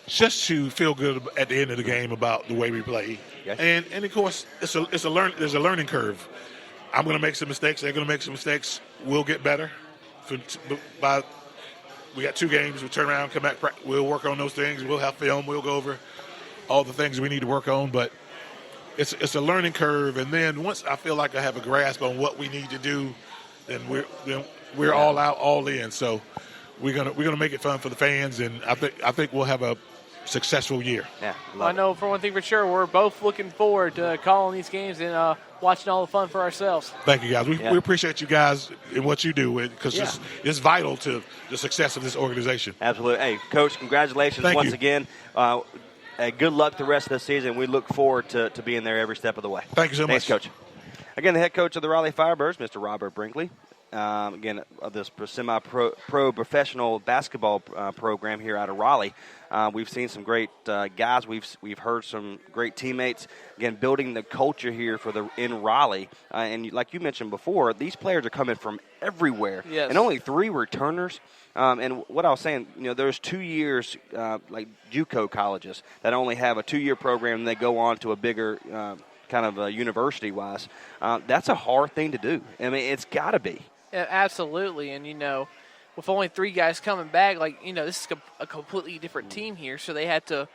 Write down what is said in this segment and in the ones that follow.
just to feel good at the end of the game about the way we play. Yes. And of course, there's a learning curve. I'm going to make some mistakes. They're going to make some mistakes. We'll get better. We got 2 games. We'll turn around, come back. We'll work on those things. We'll have film. We'll go over all the things we need to work on. But it's a learning curve. And then once I feel like I have a grasp on what we need to do, then we're all out, all in. So we're gonna make it fun for the fans, and I think we'll have a successful year. Yeah, I know for one thing for sure, we're both looking forward to calling these games and watching all the fun for ourselves. Thank you, guys. We appreciate you guys and what you do, because it's vital to the success of this organization. Absolutely. Hey, Coach, congratulations once again. Good luck the rest of the season. We look forward to being there every step of the way. Thank you so much. Thanks, Coach. Again, the head coach of the Raleigh Firebirds, Mr. Robert Brinkley. Again, of this semi-pro professional basketball program here out of Raleigh. We've seen some great guys. We've heard some great teammates. Again, building the culture here in Raleigh. And like you mentioned before, these players are coming from everywhere. Yes. And only 3 returners. And what I was saying, there's 2 years like JUCO colleges that only have a 2-year program and they go on to a bigger kind of university-wise. That's a hard thing to do. I mean, it's got to be. Yeah, absolutely. And, with only 3 guys coming back, this is a completely different team here. So they had to,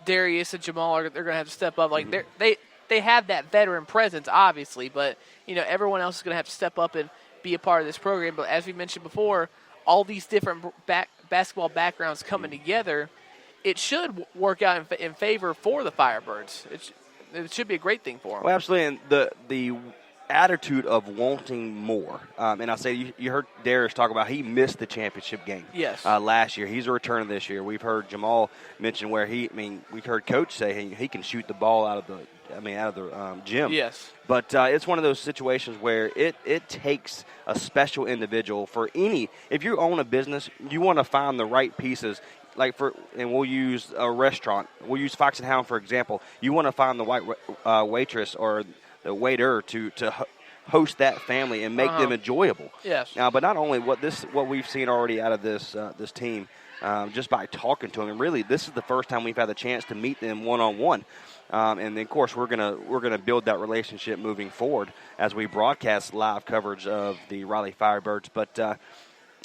Darius and Jamal, they're going to have to step up. Like, they have that veteran presence, obviously. But, everyone else is going to have to step up and be a part of this program. But as we mentioned before, all these different basketball backgrounds coming together, it should work out in favor for the Firebirds. It should be a great thing for them. Well, absolutely. And the attitude of wanting more. And I say you heard Darius talk about he missed the championship game last year. He's a returner this year. We've heard Jamal mention where we've heard Coach say he can shoot the ball out of the gym. Yes. But it's one of those situations where it takes a special individual for if you own a business, you want to find the right pieces. And we'll use a restaurant. We'll use Fox and Hound, for example. You want to find the right waitress or the waiter to host that family and make them enjoyable. Yes. Now, but not only what we've seen already out of this team, just by talking to them, and really this is the first time we've had the chance to meet them one-on-one. And then, of course, we're gonna build that relationship moving forward as we broadcast live coverage of the Raleigh Firebirds. But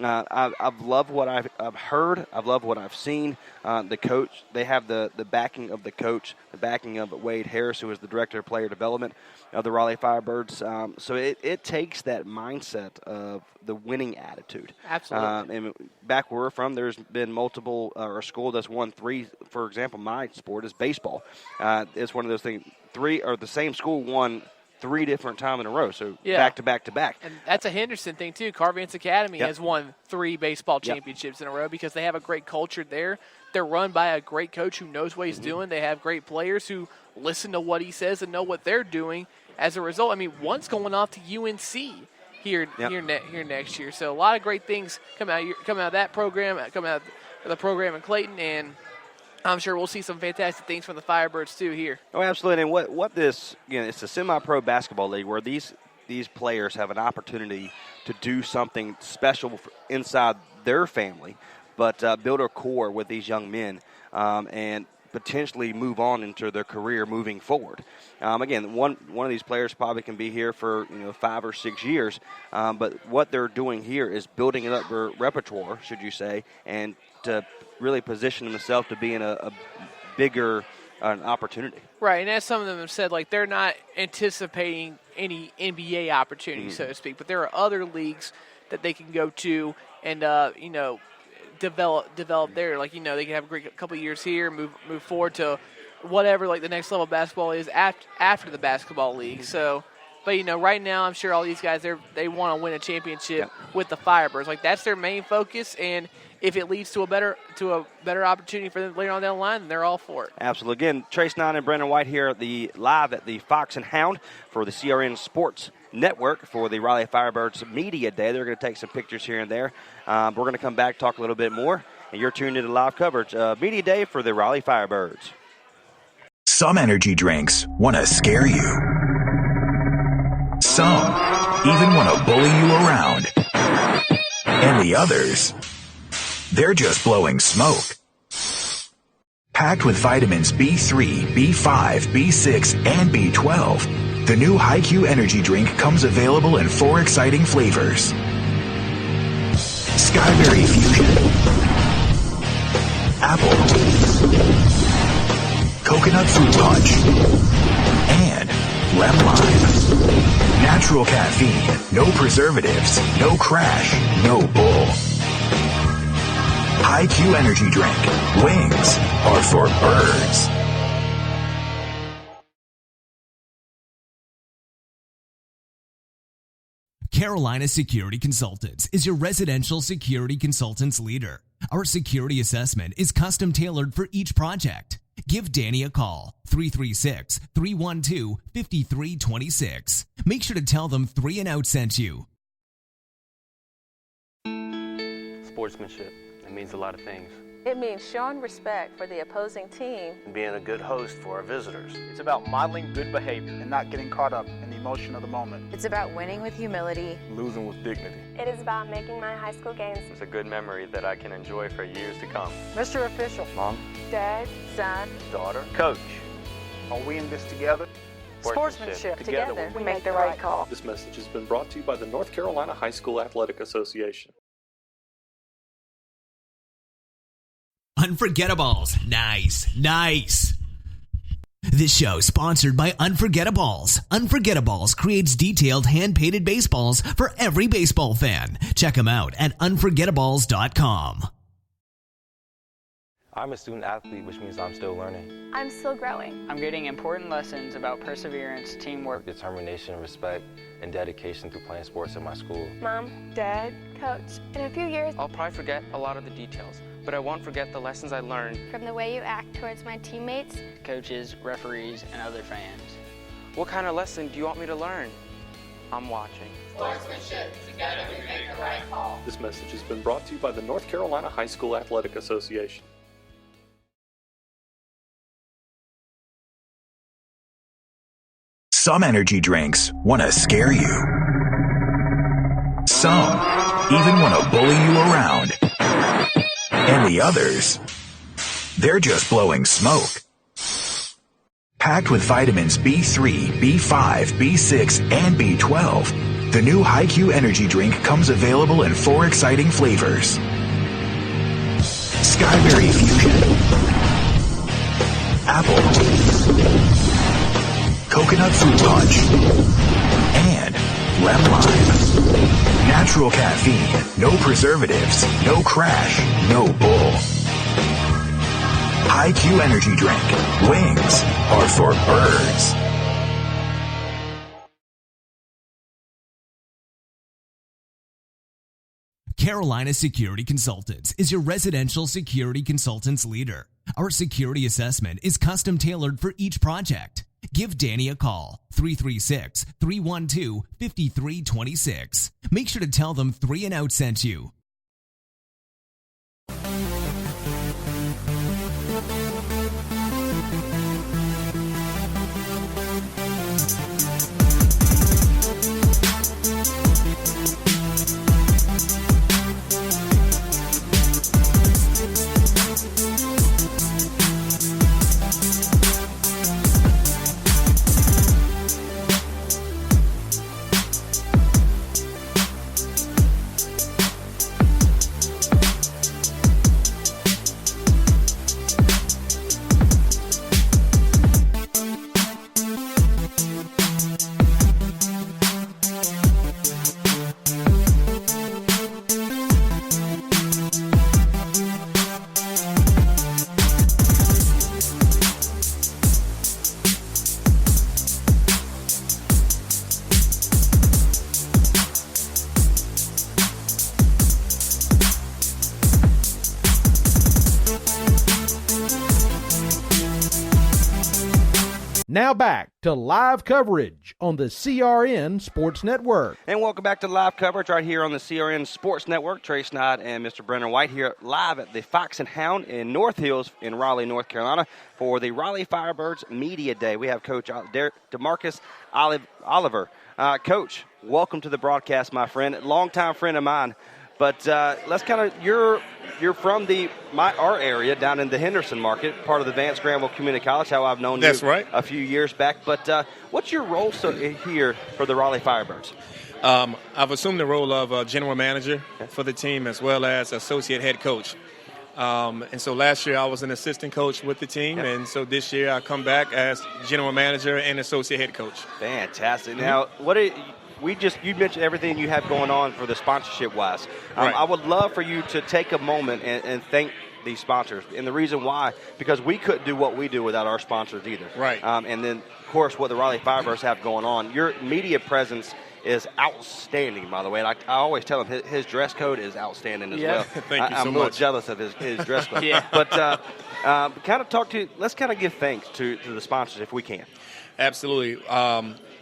I've loved what I've heard. I've loved what I've seen. The coach, they have the backing of the coach, the backing of Wade Harris, who is the director of player development of the Raleigh Firebirds. So it takes that mindset of the winning attitude. Absolutely. And back where we're from, there's been multiple, or a school that's won 3. For example, my sport is baseball. It's one of those things. 3 or the same school won 3 different times in a row, so back to back to back. And that's a Henderson thing, too. Carvance Academy has won 3 baseball championships in a row because they have a great culture there. They're run by a great coach who knows what he's doing. They have great players who listen to what he says and know what they're doing. As a result, one's going off to UNC here next year. So a lot of great things come out of that program, come out of the program in Clayton, and I'm sure we'll see some fantastic things from the Firebirds, too, here. Oh, absolutely. And what this, it's a semi-pro basketball league where these players have an opportunity to do something special inside their family, but build a core with these young men and potentially move on into their career moving forward. Again, one of these players probably can be here for 5 or 6 years, but what they're doing here is building up their repertoire, should you say, and to really position themselves to be in a bigger opportunity. Right, and as some of them have said, they're not anticipating any NBA opportunities, so to speak, but there are other leagues that they can go to and, develop there. They can have a great couple of years here, move forward to whatever, the next level of basketball is after the basketball league. So, but, right now I'm sure all these guys, they want to win a championship with the Firebirds. That's their main focus, and if it leads to a better opportunity for them later on down the line, then they're all for it. Absolutely. Again, Trey, Snide, and Brendan White here live at the Fox and Hound for the CRN Sports Network for the Raleigh Firebirds Media Day. They're going to take some pictures here and there. We're going to come back, talk a little bit more, and you're tuned into live coverage of Media Day for the Raleigh Firebirds. Some energy drinks want to scare you. Some even want to bully you around. And the others, they're just blowing smoke. Packed with vitamins B3, B5, B6, and B12, the new HiQ Energy Drink comes available in 4 exciting flavors. Skyberry Fusion, Apple, Coconut Fruit Punch, and Lemon Lime. Natural caffeine, no preservatives, no crash, no bull. HiQ Energy Drink. Wings are for birds. Carolina Security Consultants is your residential security consultants leader. Our security assessment is custom tailored for each project. Give Danny a call, 336-312-5326. Make sure to tell them 3 and Out sent you. Sportsmanship. It means a lot of things. It means showing respect for the opposing team. And being a good host for our visitors. It's about modeling good behavior and not getting caught up in the emotion of the moment. It's about winning with humility. Losing with dignity. It is about making my high school games. It's a good memory that I can enjoy for years to come. Mr. Official. Mom. Dad. Son. Daughter. Coach. Are we in this together? Sportsmanship. Together we make the right call. This message has been brought to you by the North Carolina High School Athletic Association. Unforgettables. Nice. This show is sponsored by Unforgettables. Unforgettables creates detailed hand-painted baseballs for every baseball fan. Check them out at unforgettables.com. I'm a student athlete, which means I'm still learning. I'm still growing. I'm getting important lessons about perseverance, teamwork, determination, respect, and dedication through playing sports at my school. Mom, Dad, Coach, in a few years, I'll probably forget a lot of the details, but I won't forget the lessons I learned from the way you act towards my teammates, coaches, referees, and other fans. What kind of lesson do you want me to learn? I'm watching. Sportsmanship. Together we make the right call. This message has been brought to you by the North Carolina High School Athletic Association. Some energy drinks want to scare you. Some even want to bully you around. And the others, they're just blowing smoke. Packed with vitamins B3, B5, B6, and B12, the new HiQ Energy Drink comes available in 4 exciting flavors. Skyberry Fusion, Apple, Coconut Fruit Punch, and Lemon Lime. Natural caffeine, no preservatives, no crash, no bull. HiQ Energy Drink. Wings are for birds. Carolina Security Consultants is your residential security consultants leader. Our security assessment is custom tailored for each project. Give Danny a call, 336-312-5326. Make sure to tell them 3 and Out sent you. Now back to live coverage on the CRN Sports Network. And welcome back to live coverage right here on the CRN Sports Network. Trey Snide and Mr. Brennan White here live at the Fox and Hound in North Hills in Raleigh, North Carolina for the Raleigh Firebirds Media Day. We have Coach DeMarcus Oliver. Coach, welcome to the broadcast, my friend. Longtime friend of mine. But let's kind of you're from our area down in the Henderson market, part of the Vance Granville Community College. How I've known That's you right. a few years back. But what's your role here for the Raleigh Firebirds? I've assumed the role of general manager for the team as well as associate head coach. And so last year I was an assistant coach with the team, and so this year I come back as general manager and associate head coach. Fantastic. Now, you mentioned everything you have going on for the sponsorship wise. Right. I would love for you to take a moment and thank these sponsors. And the reason why, because we couldn't do what we do without our sponsors either. Right. And then, of course, what the Raleigh Firebirds have going on. Your media presence is outstanding, by the way. And I always tell him his dress code is outstanding as well. Thank you so I'm a little much. jealous of his dress code. Yeah. But let's kind of give thanks to the sponsors if we can. Absolutely.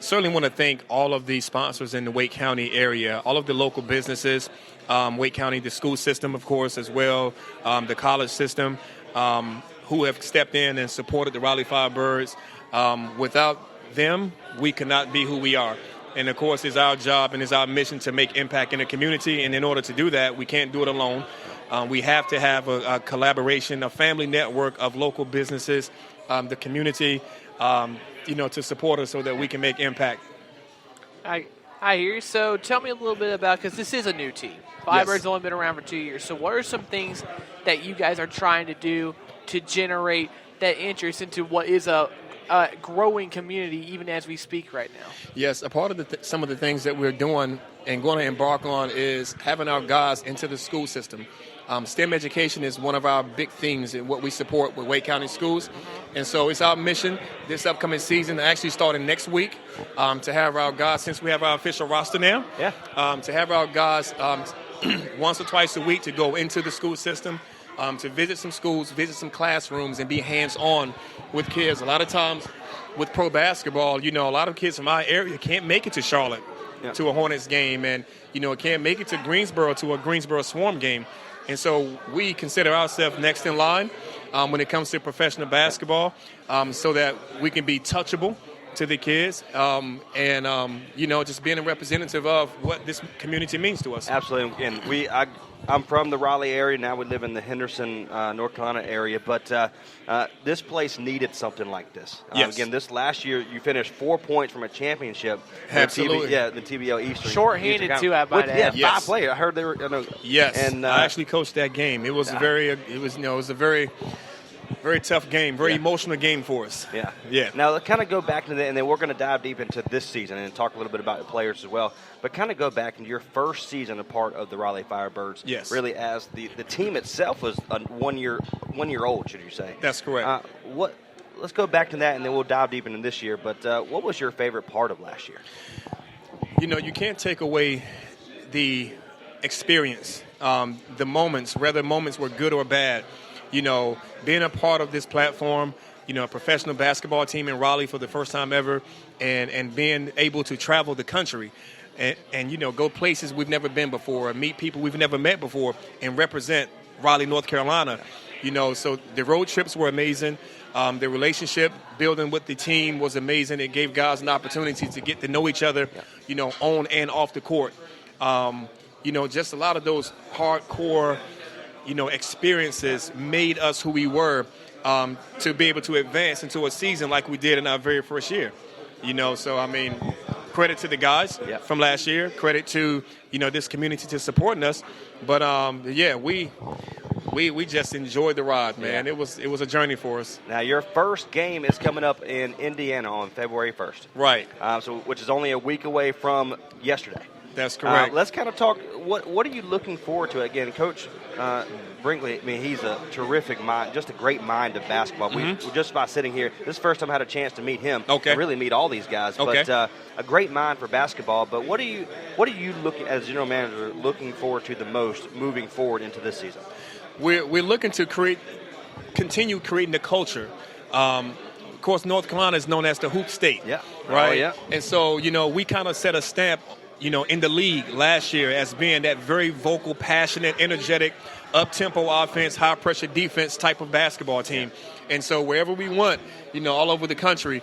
Certainly want to thank all of the sponsors in the Wake County area, all of the local businesses, Wake County, the school system, of course, as well, the college system, who have stepped in and supported the Raleigh Firebirds. Without them, we could not be who we are. And, of course, it's our job and it's our mission to make impact in the community. And in order to do that, we can't do it alone. We have to have a collaboration, a family network of local businesses, the community, to support us so that we can make impact. I hear you. So tell me a little bit about, because this is a new team. Firebirds only been around for 2 years. So what are some things that you guys are trying to do to generate that interest into what is a growing community even as we speak right now? Yes, a part of some of the things that we're doing and going to embark on is having our guys into the school system. STEM education is one of our big themes in what we support with Wake County schools. And so it's our mission this upcoming season, actually starting next week, to have our guys, since we have our official roster now, to have our guys once or twice a week to go into the school system, to visit some schools, visit some classrooms, and be hands-on with kids. A lot of times with pro basketball, a lot of kids from our area can't make it to Charlotte to a Hornets game, and, can't make it to Greensboro to a Greensboro Swarm game. And so we consider ourselves next in line when it comes to professional basketball, so that we can be touchable to the kids, just being a representative of what this community means to us. Absolutely. And I'm from the Raleigh area. Now we live in the Henderson, North Carolina area. But this place needed something like this. Yes. Again, this last year you finished 4 points from a championship. Absolutely. The TBL Eastern. Short-handed too, I might add. Yeah, 5 players. I heard they were. Yes. And I actually coached that game. It was a very very tough game, very emotional game for us. Yeah. Now, let's kind of go back to that, and then we're going to dive deep into this season and talk a little bit about the players as well. But kind of go back into your first season a part of the Raleigh Firebirds. Yes. Really, as the team itself was 1 year old, should you say? That's correct. Let's go back to that, and then we'll dive deep into this year. But what was your favorite part of last year? You can't take away the experience, the moments, whether moments were good or bad. Being a part of this platform, a professional basketball team in Raleigh for the first time ever, and being able to travel the country and go places we've never been before, meet people we've never met before, and represent Raleigh, North Carolina. So the road trips were amazing. The relationship building with the team was amazing. It gave guys an opportunity to get to know each other, on and off the court. Just a lot of those hardcore experiences made us who we were, to be able to advance into a season like we did in our very first year. Credit to the guys from last year. Credit to, this community to supporting us. But, we just enjoyed the ride, man. Yeah. It was a journey for us. Now, your first game is coming up in Indiana on February 1st. Right. Which is only a week away from yesterday. That's correct. Let's kind of talk. What are you looking forward to? Again, Coach Brinkley, he's a terrific mind, just a great mind of basketball. We're just by sitting here, this is the first time I had a chance to meet him. Okay. I really meet all these guys. Okay. But a great mind for basketball. But what are you looking, as general manager, looking forward to the most moving forward into this season? We're looking to continue creating the culture. Of course, North Carolina is known as the hoop state. Yeah. Right. Oh, yeah. And so, we kind of set a stamp, in the league last year as being that very vocal, passionate, energetic, up-tempo offense, high-pressure defense type of basketball team. And so wherever we went, all over the country,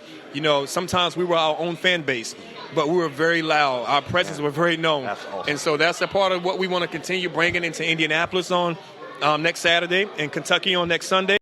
sometimes we were our own fan base. but we were very loud. Our presence was very known. That's awesome. And so that's a part of what we want to continue bringing into Indianapolis on next Saturday and Kentucky on next Sunday.